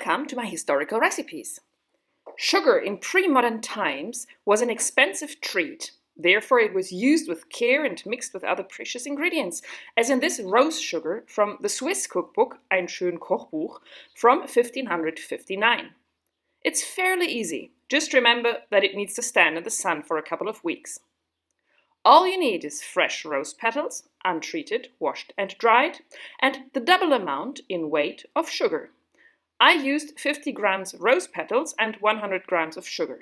Welcome to my historical recipes. Sugar in pre-modern times was an expensive treat. Therefore, it was used with care and mixed with other precious ingredients, as in this rose sugar from the Swiss cookbook Ein schön Kochbuch from 1559. It's fairly easy. Just remember that it needs to stand in the sun for a couple of weeks. All you need is fresh rose petals, untreated, washed and dried, and the double amount in weight of sugar. I used 50 grams rose petals and 100 grams of sugar.